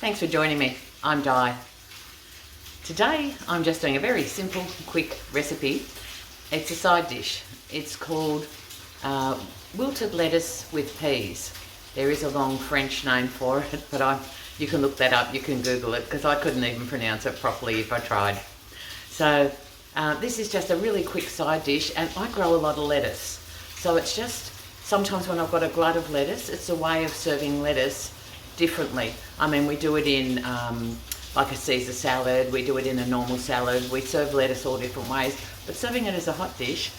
Thanks for joining me. I'm Di. Today I'm just doing a very simple, quick recipe. It's a side dish. It's called wilted lettuce with peas. There is a long French name for it, but you can look that up, you can Google it, because I couldn't even pronounce it properly if I tried. So this is just a really quick side dish, and I grow a lot of lettuce. So it's just, sometimes when I've got a glut of lettuce, it's a way of serving lettuce differently. I mean, we do it in like a Caesar salad, we do it in a normal salad, we serve lettuce all different ways, but serving it as a hot dish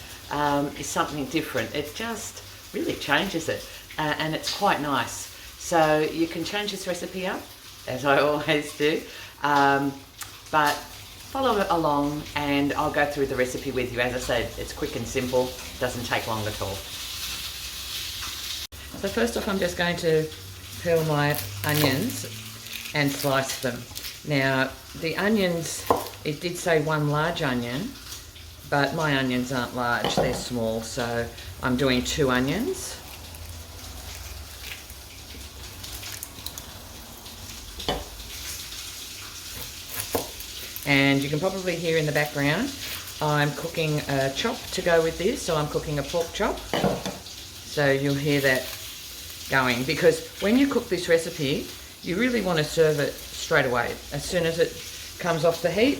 is something different. It just really changes it, and it's quite nice. So you can change this recipe up, as I always do, but follow it along and I'll go through the recipe with you. As I said, it's quick and simple, doesn't take long at all. So first off, I'm just going to peel my onions and slice them. Now the onions, it did say one large onion, but my onions aren't large, they're small, so I'm doing 2 onions. And you can probably hear in the background, I'm cooking a chop to go with this, so I'm cooking a pork chop. So you'll hear that going, because when you cook this recipe, you really want to serve it straight away. As soon as it comes off the heat,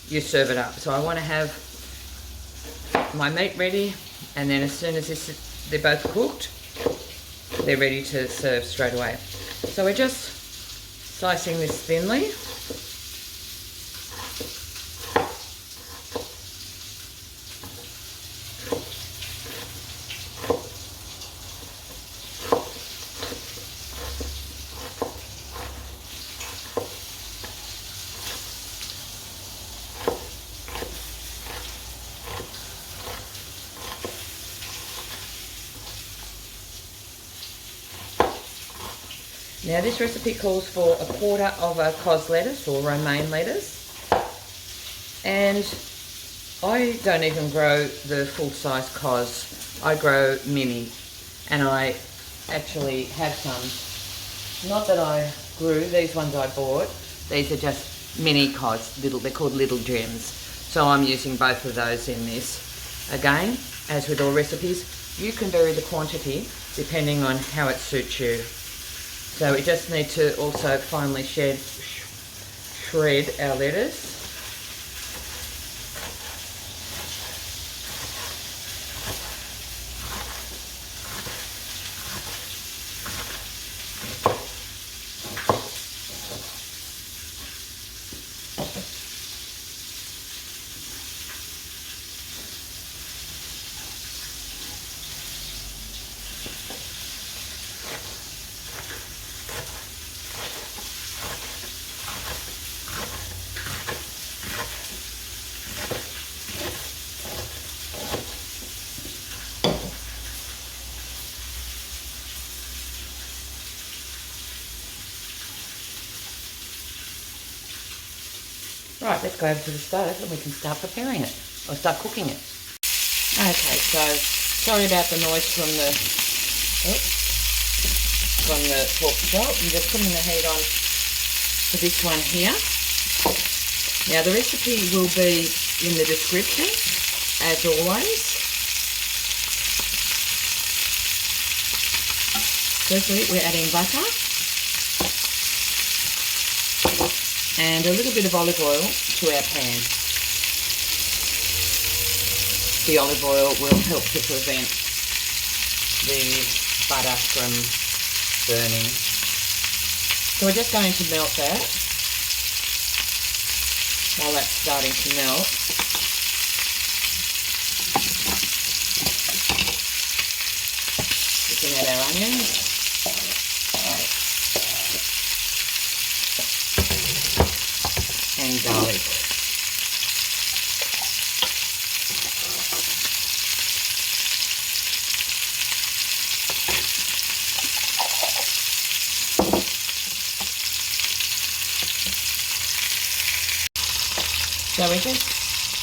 you serve it up. So I want to have my meat ready, and then as soon as they're both cooked, they're ready to serve straight away. So we're just slicing this thinly. Now this recipe calls for 1/4 of a cos lettuce or romaine lettuce, and I don't even grow the full-size cos. I grow mini, and I actually have some, not that I grew, these ones I bought, these are just mini cos, they're called little gems. So I'm using both of those in this. Again, as with all recipes, you can vary the quantity depending on how it suits you. So we just need to also finely shred our lettuce. Right, let's go over to the stove and we can start preparing it, or start cooking it. Okay, so sorry about the noise from the pork chop. I'm just putting the heat on for this one here. Now the recipe will be in the description, as always. Firstly, we're adding butter and a little bit of olive oil to our pan. The olive oil will help to prevent the butter from burning. So we're just going to melt that. While that's starting to melt, we can add our onions. And garlic. So we're just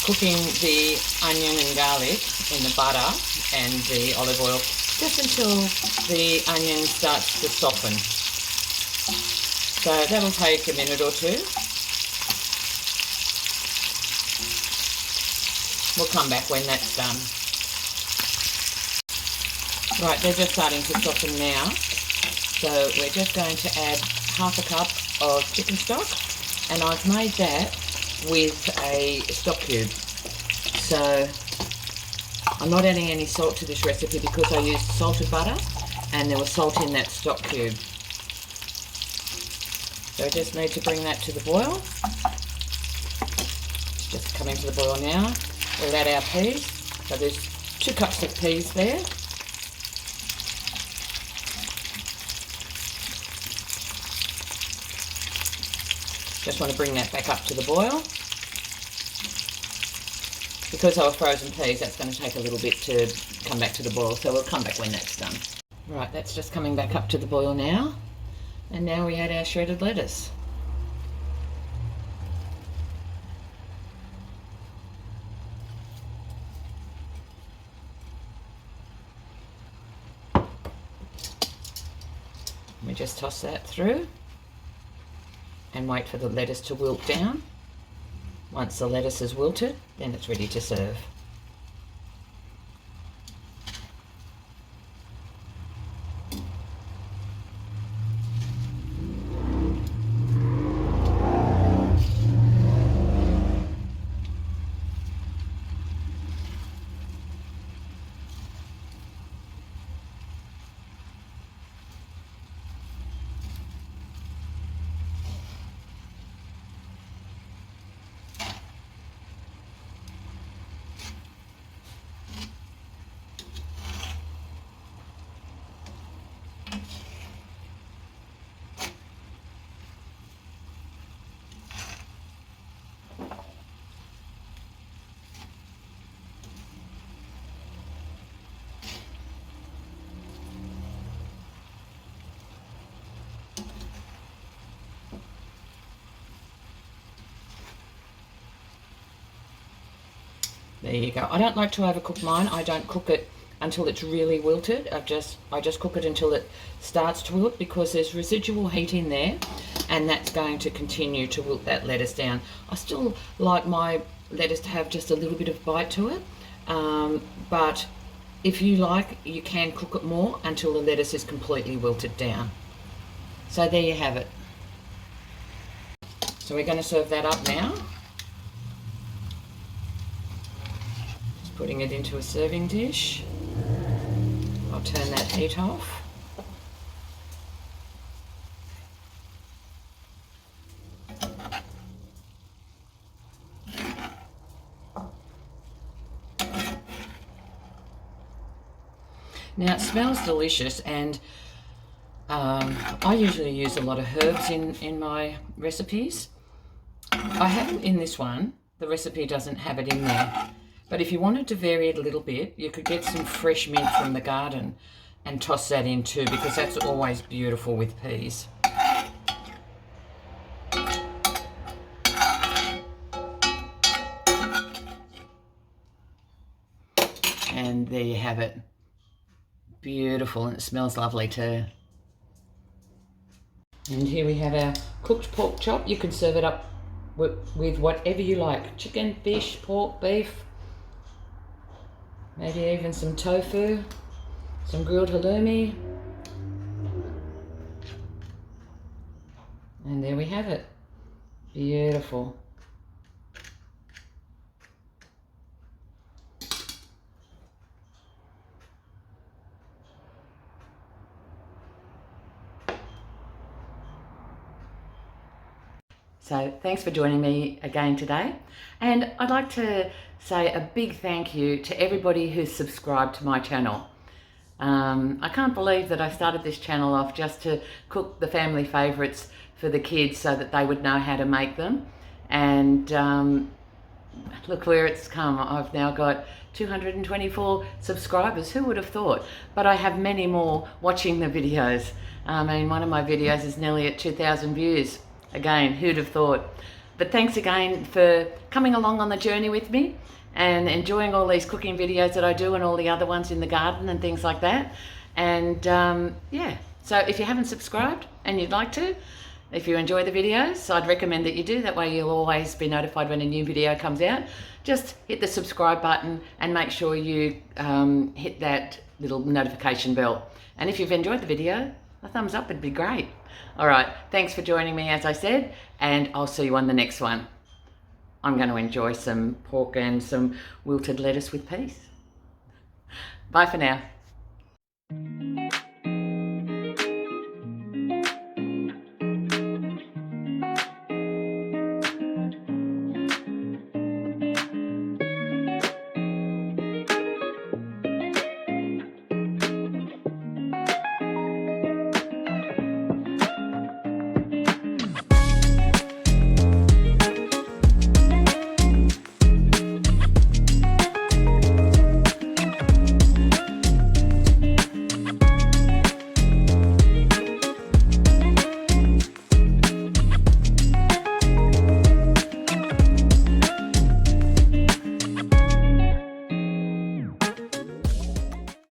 cooking the onion and garlic in the butter and the olive oil just until the onion starts to soften. So that'll take a minute or two. We'll come back when that's done. Right, they're just starting to soften now. So we're just going to add half a cup of chicken stock, and I've made that with a stock cube. So I'm not adding any salt to this recipe because I used salted butter and there was salt in that stock cube. So I just need to bring that to the boil. It's just coming to the boil now. We'll add our peas. So there's 2 cups of peas there. Just want to bring that back up to the boil. Because they were frozen peas, that's going to take a little bit to come back to the boil, so we'll come back when that's done. Right, that's just coming back up to the boil now. And now we add our shredded lettuce. We just toss that through and wait for the lettuce to wilt down. Once the lettuce is wilted, then it's ready to serve. There you go. I don't like to overcook mine. I don't cook it until it's really wilted. I just cook it until it starts to wilt because there's residual heat in there and that's going to continue to wilt that lettuce down. I still like my lettuce to have just a little bit of bite to it, but if you like, you can cook it more until the lettuce is completely wilted down. So there you have it. So we're going to serve that up now. Putting it into a serving dish. I'll turn that heat off. Now it smells delicious, and I usually use a lot of herbs in my recipes. I have in this one, the recipe doesn't have it in there. But if you wanted to vary it a little bit, you could get some fresh mint from the garden and toss that in too, because that's always beautiful with peas. And there you have it. Beautiful, and it smells lovely too. And here we have our cooked pork chop. You can serve it up with whatever you like. Chicken, fish, pork, beef. Maybe even some tofu, some grilled halloumi. And there we have it. Beautiful. So thanks for joining me again today. And I'd like to say a big thank you to everybody who's subscribed to my channel. I can't believe that I started this channel off just to cook the family favourites for the kids so that they would know how to make them. And look where it's come. I've now got 224 subscribers. Who would have thought? But I have many more watching the videos. I mean, one of my videos is nearly at 2,000 views. Again, who'd have thought? But thanks again for coming along on the journey with me and enjoying all these cooking videos that I do and all the other ones in the garden and things like that. And yeah, so if you haven't subscribed and you'd like to, If you enjoy the videos, I'd recommend that you do. That way you'll always be notified when a new video comes out. Just hit the subscribe button and make sure you hit that little notification bell. And if you've enjoyed the video, a thumbs up would be great. All right, thanks for joining me, as I said, and I'll see you on the next one. I'm going to enjoy some pork and some wilted lettuce with peas. Bye for now.